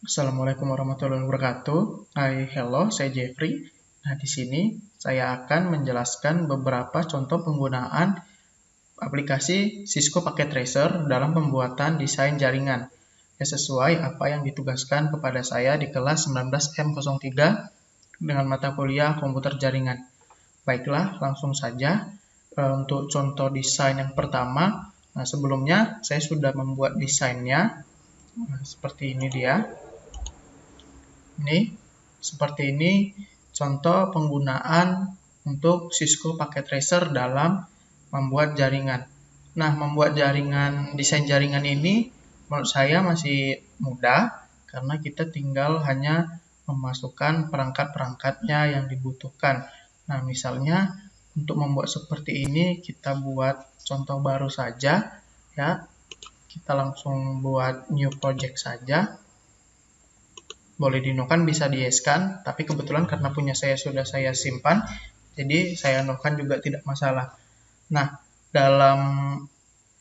Assalamualaikum warahmatullahi wabarakatuh. Hello, saya Jeffrey. Nah, di sini saya akan menjelaskan beberapa contoh penggunaan aplikasi Cisco Packet Tracer dalam pembuatan desain jaringan. Sesuai apa yang ditugaskan kepada saya di kelas 19M03 dengan mata kuliah komputer jaringan. Baiklah, langsung saja untuk contoh desain yang pertama. Nah, sebelumnya saya sudah membuat desainnya. Nah, seperti ini dia. Ini seperti ini contoh penggunaan untuk Cisco Packet Tracer dalam membuat jaringan. Nah, membuat desain jaringan ini menurut saya masih mudah karena kita tinggal hanya memasukkan perangkat-perangkatnya yang dibutuhkan. Nah, misalnya untuk membuat seperti ini kita buat contoh baru saja ya. Kita langsung buat new project saja. Boleh dinokan, bisa di-yes-kan, tapi kebetulan karena punya saya sudah saya simpan, jadi saya nokan juga tidak masalah. Nah, dalam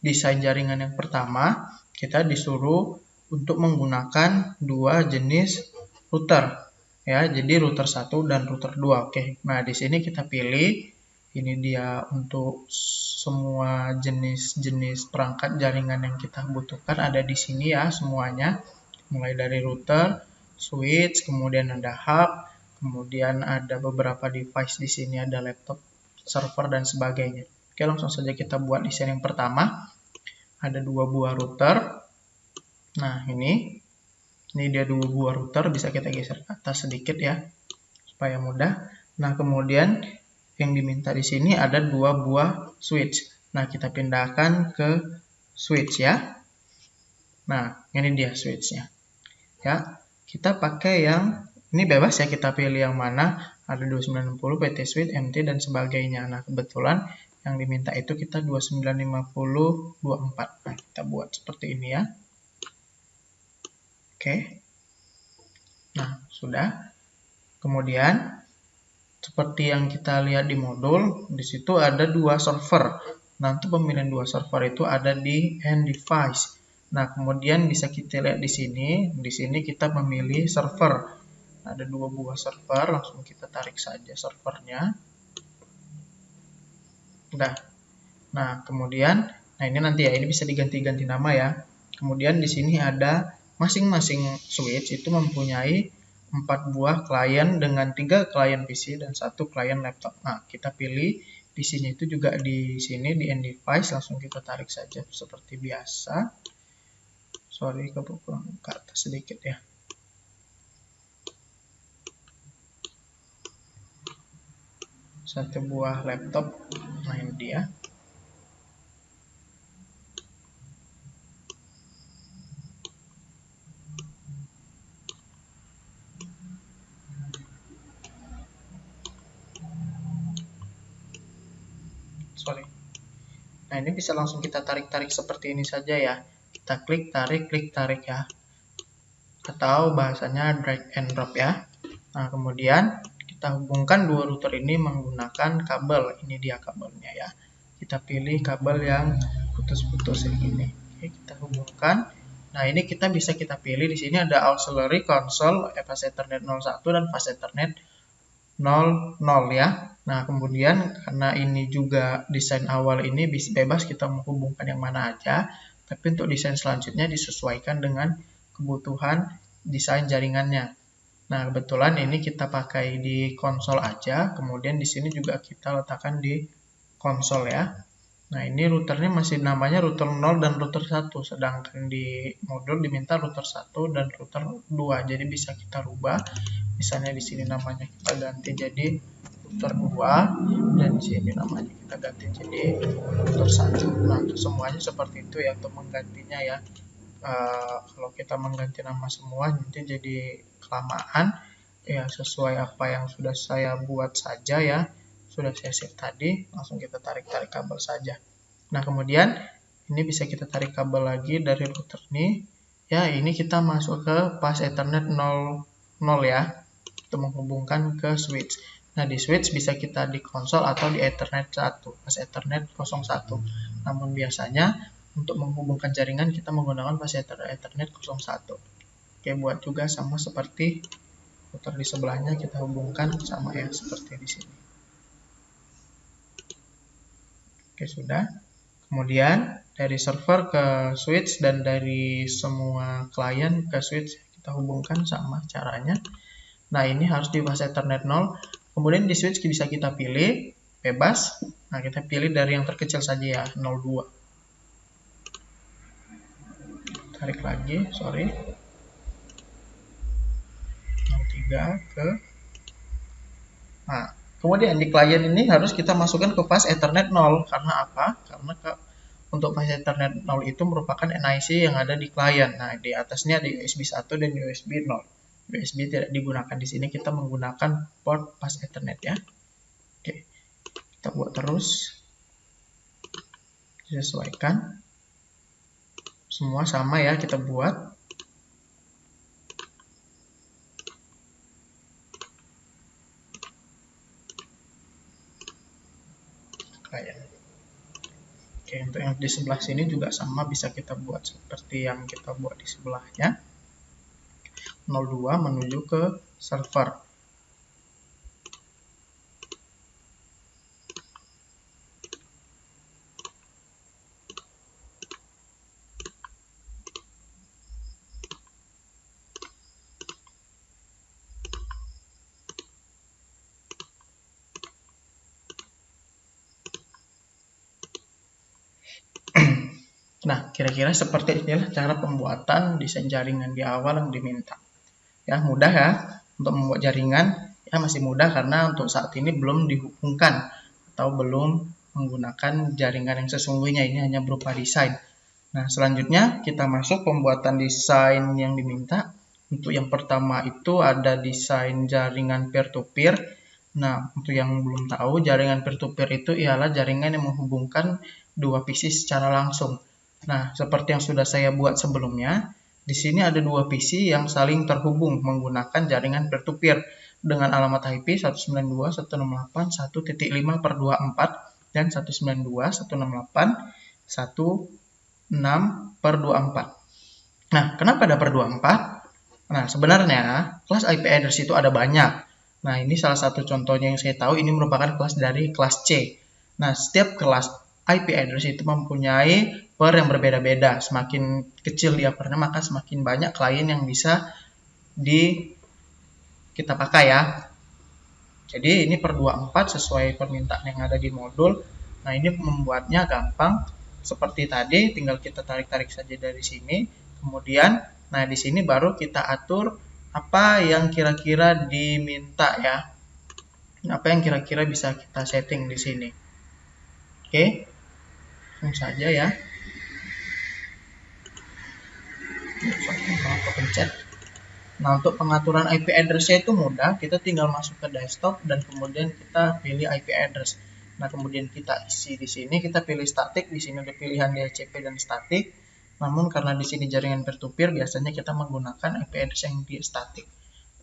desain jaringan yang pertama, kita disuruh untuk menggunakan dua jenis router. Ya, jadi router 1 dan router 2. Oke. Nah, di sini kita pilih ini dia untuk semua jenis-jenis perangkat jaringan yang kita butuhkan ada di sini ya semuanya. Mulai dari router, switch, kemudian ada hub, kemudian ada beberapa device di sini, ada laptop, server, dan sebagainya. Oke, langsung saja kita buat desain yang pertama. Ada dua buah router. Nah, ini dia dua buah router, bisa kita geser ke atas sedikit ya, supaya mudah. Nah, kemudian yang diminta di sini ada dua buah switch. Nah, kita pindahkan ke switch ya. Nah, ini dia switchnya. Ya, kita pakai yang ini bebas ya, kita pilih yang mana, ada 2960, PT Switch, MT, dan sebagainya. Nah, kebetulan yang diminta itu kita 2950, 24. Nah, kita buat seperti ini ya. Oke. Nah, sudah. Kemudian, seperti yang kita lihat di modul, di situ ada dua server. Nah, untuk pemilihan dua server itu ada di end device. Nah, kemudian bisa kita lihat di sini. Di sini kita memilih server. Ada dua buah server, langsung kita tarik saja servernya. Udah. Nah, kemudian, ini nanti ya, ini bisa diganti-ganti nama ya. Kemudian di sini ada masing-masing switch itu mempunyai 4 buah klien dengan 3 klien PC dan 1 klien laptop. Nah, kita pilih di sini itu juga di sini di end device, langsung kita tarik saja seperti biasa. Sorry, ke atas sedikit ya. Satu buah laptop. Nah, ini dia. Sorry. Nah, ini bisa langsung kita tarik-tarik seperti ini saja ya. Kita klik tarik ya. Atau bahasanya drag and drop ya. Nah, kemudian kita hubungkan dua router ini menggunakan kabel. Ini dia kabelnya ya. Kita pilih kabel yang putus-putus ini. Oke, kita hubungkan. Nah, ini kita bisa pilih di sini ada auxiliary console fast ethernet 01 dan fast ethernet 00 ya. Nah, kemudian karena ini juga desain awal ini bebas kita menghubungkan yang mana aja, tapi untuk desain selanjutnya disesuaikan dengan kebutuhan desain jaringannya. Nah, kebetulan ini kita pakai di konsol aja, kemudian di sini juga kita letakkan di konsol ya. Nah, ini routernya masih namanya router 0 dan router 1, sedangkan di modul diminta router 1 dan router 2, jadi bisa kita rubah. Misalnya di sini namanya kita ganti jadi router 2 dan di sini namanya kita ganti jadi router 1. Nah, itu semuanya seperti itu ya untuk menggantinya ya. Kalau kita mengganti nama semua nanti jadi kelamaan ya, sesuai apa yang sudah saya buat saja ya, sudah saya save tadi, langsung kita tarik kabel saja. Nah, kemudian ini bisa kita tarik kabel lagi dari router ini ya, ini kita masuk ke pas Ethernet 00 ya, untuk menghubungkan ke switch. Nah, di switch bisa kita di konsol atau di Ethernet 1, pas Ethernet 01. Namun biasanya untuk menghubungkan jaringan kita menggunakan pas Ethernet 01. Oke, buat juga sama seperti router di sebelahnya, kita hubungkan sama ya seperti di sini. Oke, sudah. Kemudian dari server ke switch dan dari semua klien ke switch kita hubungkan sama caranya. Nah, ini harus di bus Ethernet 0. Kemudian di switch bisa kita pilih bebas. Nah, kita pilih dari yang terkecil saja ya, 02. Tarik lagi, sorry. 03 ke. Nah, kemudian di klien ini harus kita masukkan ke bus Ethernet 0. Karena apa? Karena untuk bus Ethernet 0 itu merupakan NIC yang ada di klien. Nah, di atasnya ada USB 1 dan USB 0. USB tidak digunakan di sini, kita menggunakan port bus Ethernet ya. Oke, kita buat terus, disesuaikan. Semua sama ya, kita buat. Oke, untuk yang di sebelah sini juga sama, bisa kita buat seperti yang kita buat di sebelahnya. 02 menuju ke server. Nah, kira-kira seperti inilah cara pembuatan desain jaringan di awal yang diminta. Ya, mudah ya untuk membuat jaringan. Ya, masih mudah karena untuk saat ini belum dihubungkan atau belum menggunakan jaringan yang sesungguhnya. Ini hanya berupa desain. Nah, selanjutnya kita masuk pembuatan desain yang diminta. Untuk yang pertama itu ada desain jaringan peer-to-peer. Nah, untuk yang belum tahu, jaringan peer-to-peer itu ialah jaringan yang menghubungkan dua PC secara langsung. Nah, seperti yang sudah saya buat sebelumnya, di sini ada dua PC yang saling terhubung menggunakan jaringan peer-to-peer dengan alamat IP 192.168.1.5/24 dan 192.168.1.6/24. Nah, kenapa ada per 24? Nah, sebenarnya kelas IP address itu ada banyak. Nah, ini salah satu contohnya yang saya tahu, ini merupakan kelas dari kelas C. Nah, setiap kelas IP address itu mempunyai per yang berbeda-beda. Semakin kecil dia pernya, maka semakin banyak klien yang bisa kita pakai ya. Jadi ini per 24 sesuai permintaan yang ada di modul. Nah, ini membuatnya gampang. Seperti tadi, tinggal kita tarik-tarik saja dari sini. Kemudian, nah di sini baru kita atur apa yang kira-kira diminta ya. Apa yang kira-kira bisa kita setting di sini. Oke, langsung saja ya. Pencet. Nah, untuk pengaturan IP address-nya itu mudah. Kita tinggal masuk ke desktop dan kemudian kita pilih IP address. Nah, kemudian kita isi di sini, kita pilih static. Di sini ada pilihan DHCP dan static. Namun karena di sini jaringan peer-to-peer, biasanya kita menggunakan IP address yang di static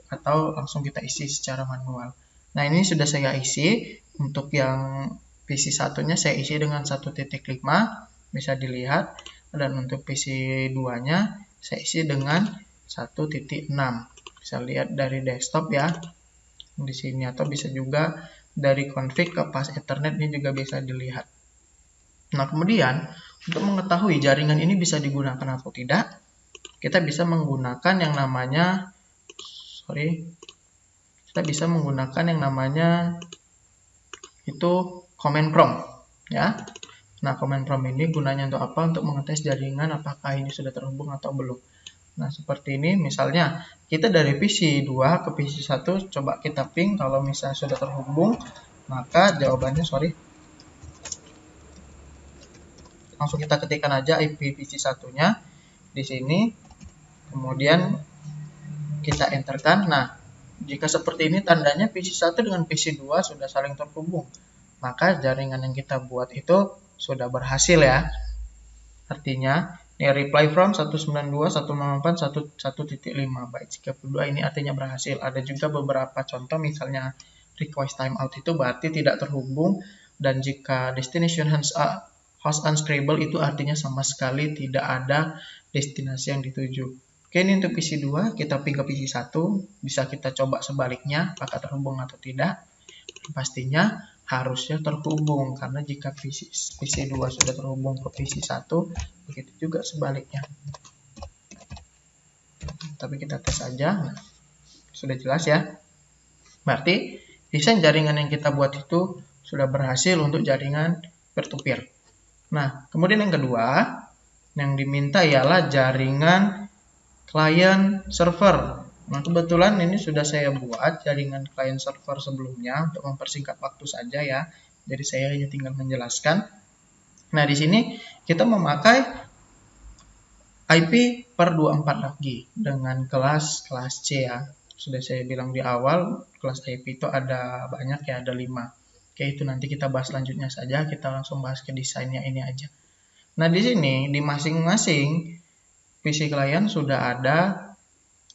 atau langsung kita isi secara manual. Nah, ini sudah saya isi. Untuk yang PC satunya saya isi dengan 1.5, bisa dilihat. Dan untuk PC 2-nya saya isi dengan 1.6. Bisa lihat dari desktop ya di sini, atau bisa juga dari config ke bus Ethernet, ini juga bisa dilihat. Nah, kemudian untuk mengetahui jaringan ini bisa digunakan atau tidak, kita bisa menggunakan yang namanya itu command prompt ya. Nah, command prompt ini gunanya untuk apa? Untuk mengetes jaringan apakah ini sudah terhubung atau belum. Nah, seperti ini misalnya kita dari PC 2 ke PC 1 coba kita ping, kalau misalnya sudah terhubung, maka jawabannya langsung kita ketikkan aja IP PC 1-nya di sini. Kemudian kita enterkan. Nah, jika seperti ini tandanya PC 1 dengan PC 2 sudah saling terhubung. Maka jaringan yang kita buat itu sudah berhasil ya. Artinya ini reply from 192.168.1.5 byte 32, ini artinya berhasil. Ada juga beberapa contoh, misalnya request timeout itu berarti tidak terhubung, dan jika destination host unscrable itu artinya sama sekali tidak ada destinasi yang dituju. Oke, ini untuk PC 2, kita ping ke PC 1, bisa kita coba sebaliknya, apakah terhubung atau tidak. Pastinya harusnya terhubung, karena jika PC 2 sudah terhubung ke PC 1, begitu juga sebaliknya. Tapi kita tes saja, sudah jelas ya. Berarti desain jaringan yang kita buat itu sudah berhasil untuk jaringan peer-to-peer. Nah, kemudian yang kedua, yang diminta ialah jaringan klien server. Nah, kebetulan ini sudah saya buat jaringan klien server sebelumnya untuk mempersingkat waktu saja ya. Jadi saya hanya tinggal menjelaskan. Nah, di sini kita memakai IP per 24 lagi dengan kelas C ya. Sudah saya bilang di awal, kelas IP itu ada banyak ya, ada 5. Oke, itu nanti kita bahas selanjutnya saja. Kita langsung bahas ke desainnya ini aja. Nah, di sini di masing-masing PC klien sudah ada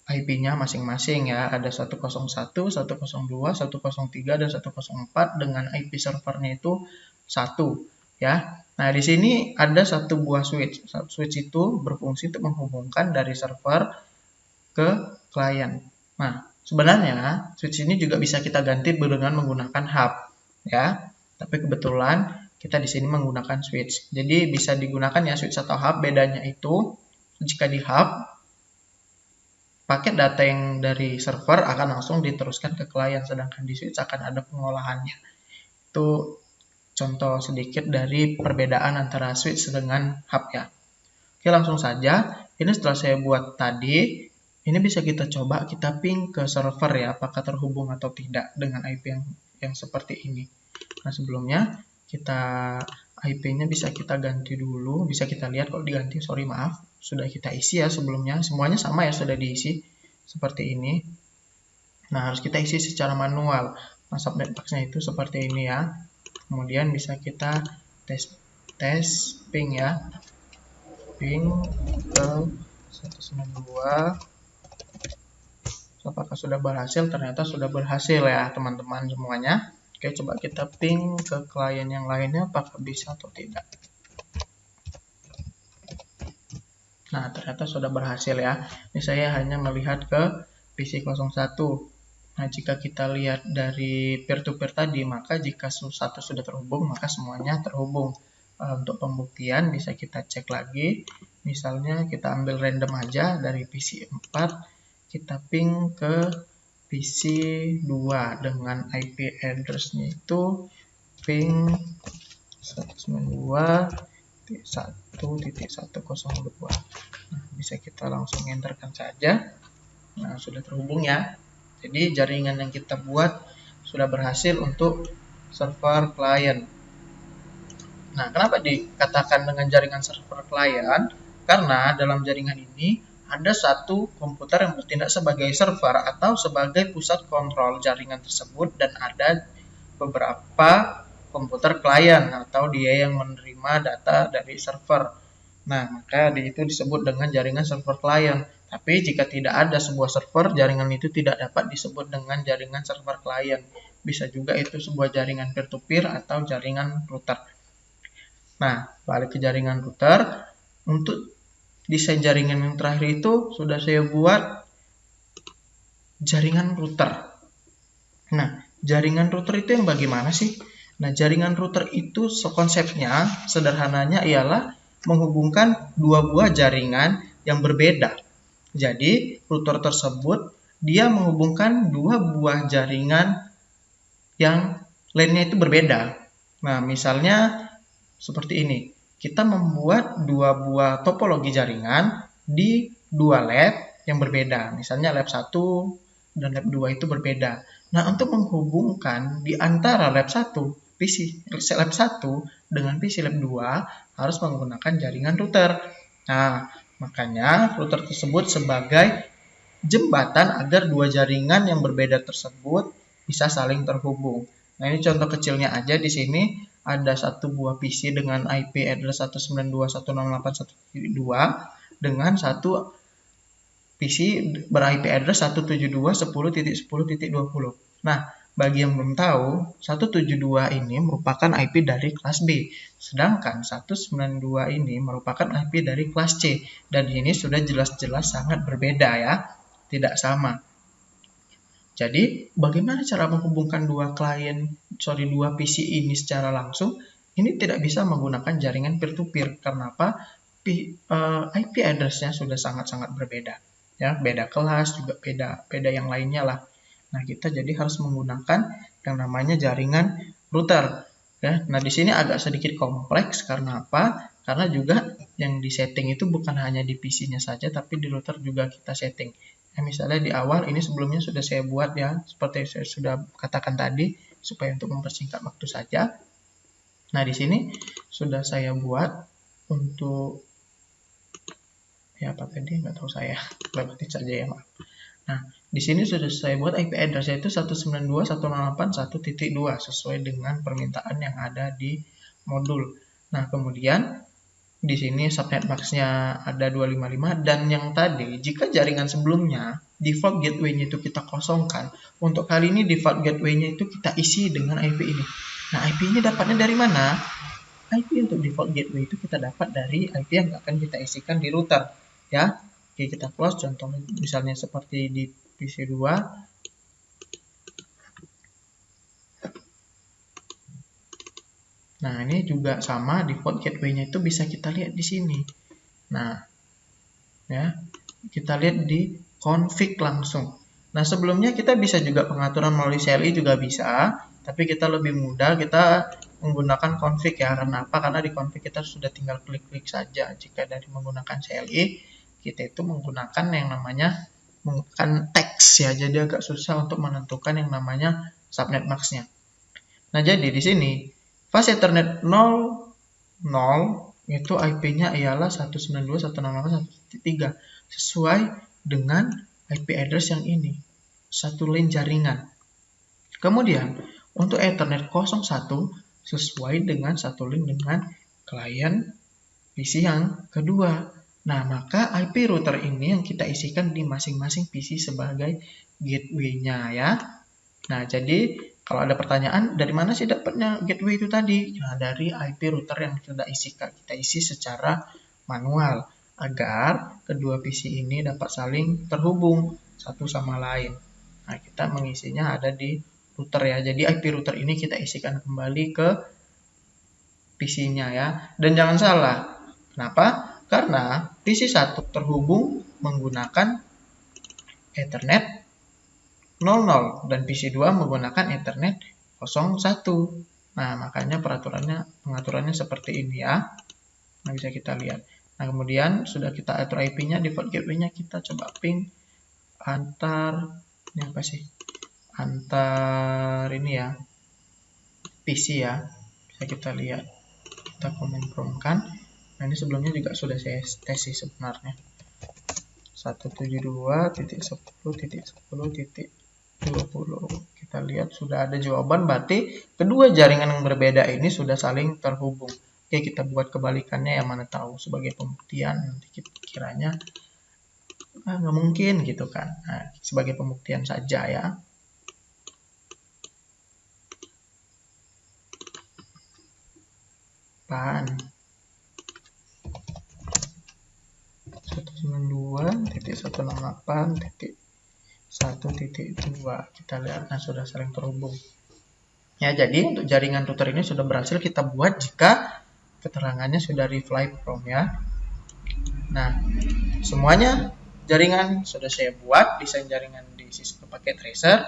IP-nya masing-masing ya. Ada 101, 102, 103, dan 104 dengan IP servernya itu 1 ya. Nah, di sini ada satu buah switch. Switch itu berfungsi untuk menghubungkan dari server ke klien. Nah, sebenarnya switch ini juga bisa kita ganti dengan menggunakan hub ya. Tapi kebetulan kita di sini menggunakan switch. Jadi bisa digunakan ya switch atau hub. Bedanya itu jika di hub, paket data yang dari server akan langsung diteruskan ke klien, sedangkan di switch akan ada pengolahannya. Itu contoh sedikit dari perbedaan antara switch dengan hub ya. Oke, langsung saja. Ini setelah saya buat tadi, ini bisa kita coba kita ping ke server ya, apakah terhubung atau tidak dengan IP yang seperti ini. Nah, sebelumnya kita IP-nya bisa kita ganti dulu, bisa kita lihat kalau diganti, sorry maaf, sudah kita isi ya sebelumnya, semuanya sama ya, sudah diisi seperti ini. Nah, harus kita isi secara manual. Nah, subnet box-nya itu seperti ini ya. Kemudian bisa kita tes ping ya, ping ke 192. Apakah sudah berhasil? Ternyata sudah berhasil ya teman-teman semuanya. Oke, coba kita ping ke klien yang lainnya, apakah bisa atau tidak. Nah, ternyata sudah berhasil ya. Ini saya hanya melihat ke PC 01. Nah, jika kita lihat dari peer-to-peer tadi, maka jika satu sudah terhubung, maka semuanya terhubung. Untuk pembuktian bisa kita cek lagi. Misalnya kita ambil random aja dari PC 4, kita ping ke PC 2 dengan IP address-nya itu ping 192.1.102. Nah, bisa kita langsung enterkan saja. Nah, sudah terhubung ya. Jadi jaringan yang kita buat sudah berhasil untuk server klien. Nah, kenapa dikatakan dengan jaringan server klien? Karena dalam jaringan ini ada satu komputer yang bertindak sebagai server atau sebagai pusat kontrol jaringan tersebut, dan ada beberapa komputer klien atau dia yang menerima data dari server. Nah, maka itu disebut dengan jaringan server klien. Tapi jika tidak ada sebuah server, jaringan itu tidak dapat disebut dengan jaringan server klien. Bisa juga itu sebuah jaringan peer-to-peer atau jaringan router. Nah, balik ke jaringan router. Untuk desain jaringan yang terakhir itu sudah saya buat jaringan router. Nah, jaringan router itu yang bagaimana sih? Nah, jaringan router itu konsepnya sederhananya ialah menghubungkan dua buah jaringan yang berbeda. Jadi, router tersebut dia menghubungkan dua buah jaringan yang lainnya itu berbeda. Nah, misalnya seperti ini. Kita membuat dua buah topologi jaringan di dua lab yang berbeda. Misalnya lab 1 dan lab 2 itu berbeda. Nah, untuk menghubungkan di antara lab 1, PC lab 1 dengan PC lab 2 harus menggunakan jaringan router. Nah, makanya router tersebut sebagai jembatan agar dua jaringan yang berbeda tersebut bisa saling terhubung. Nah, ini contoh kecilnya aja di sini. Ada satu buah PC dengan IP address 192.168.1.2 dengan satu PC ber-IP address 172.10.10.20. Nah, bagi yang belum tahu, 172 ini merupakan IP dari kelas B, sedangkan 192 ini merupakan IP dari kelas C, dan ini sudah jelas-jelas sangat berbeda ya, tidak sama. Jadi, bagaimana cara menghubungkan dua PC ini secara langsung? Ini tidak bisa menggunakan jaringan peer-to-peer. Kenapa? IP address-nya sudah sangat-sangat berbeda. Ya, beda kelas, juga beda yang lainnya lah. Nah, kita jadi harus menggunakan yang namanya jaringan router. Ya, nah di sini agak sedikit kompleks karena apa? Karena juga yang di setting itu bukan hanya di PC-nya saja, tapi di router juga kita setting. Nah, misalnya di awal ini sebelumnya sudah saya buat ya, seperti saya sudah katakan tadi, supaya untuk mempersingkat waktu saja. Nah, di sini sudah saya buat untuk ya apa tadi nggak tahu saya, lewatin saja ya maaf. Nah, di sini sudah saya buat IP address yaitu 192.168.1.2 sesuai dengan permintaan yang ada di modul. Nah, kemudian di sini subnet max-nya ada 255 dan yang tadi jika jaringan sebelumnya default gateway-nya itu kita kosongkan, untuk kali ini default gateway-nya itu kita isi dengan IP ini. Nah, IP ini dapatnya dari mana? IP untuk default gateway itu kita dapat dari IP yang akan kita isikan di router ya. Oke, kita close contoh misalnya seperti di PC2. Nah, ini juga sama, default gateway-nya itu bisa kita lihat di sini. Nah, ya, kita lihat di config langsung. Nah, sebelumnya kita bisa juga pengaturan melalui CLI juga bisa, tapi kita lebih mudah kita menggunakan config ya. Karena apa? Karena di config kita sudah tinggal klik-klik saja. Jika dari menggunakan CLI, kita itu menggunakan yang namanya menggunakan teks ya. Jadi agak susah untuk menentukan yang namanya subnet max-nya. Nah, jadi di sini fast Ethernet 00 itu IP-nya ialah 192.168.1.3 sesuai dengan IP address yang ini, satu lane jaringan. Kemudian untuk Ethernet 01 sesuai dengan satu lane dengan klien PC yang kedua. Nah, maka IP router ini yang kita isikan di masing-masing PC sebagai gateway-nya ya. Nah, jadi kalau ada pertanyaan, dari mana sih dapatnya gateway itu tadi? Nah, dari IP router yang kita isi secara manual agar kedua PC ini dapat saling terhubung satu sama lain. Nah, kita mengisinya ada di router ya. Jadi IP router ini kita isikan kembali ke PC-nya ya. Dan jangan salah. Kenapa? Karena PC 1 terhubung menggunakan Ethernet 00 dan PC2 menggunakan Ethernet 01. Nah, makanya pengaturannya seperti ini ya. Nah, bisa kita lihat. Nah, kemudian sudah kita atur IP-nya, default gateway-nya kita coba ping antar ini apa sih? Antar ini ya. PC ya. Bisa kita lihat. Kita command prompt-kan. Nah, ini sebelumnya juga sudah saya tes sih sebenarnya. 172.10.10.20. Kita lihat sudah ada jawaban, berarti kedua jaringan yang berbeda ini sudah saling terhubung. Oke, kita buat kebalikannya, yang mana tahu sebagai pembuktian. Nanti kiranya nggak mungkin gitu kan. Nah, sebagai pembuktian saja ya. Pan 192.168.1.2 kita lihat, nah sudah saling terhubung ya. Jadi untuk jaringan router ini sudah berhasil kita buat jika keterangannya sudah reply from ya. Nah, semuanya jaringan sudah saya buat, desain jaringan di Cisco Packet Tracer.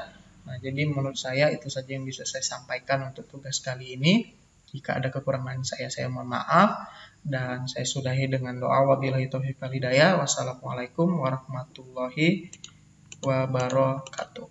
Nah, jadi menurut saya itu saja yang bisa saya sampaikan untuk tugas kali ini. Jika ada kekurangan saya mohon maaf. Dan saya sudahi dengan doa wabillahi taufiq wal hidayah. Wassalamualaikum warahmatullahi wabarakatuh.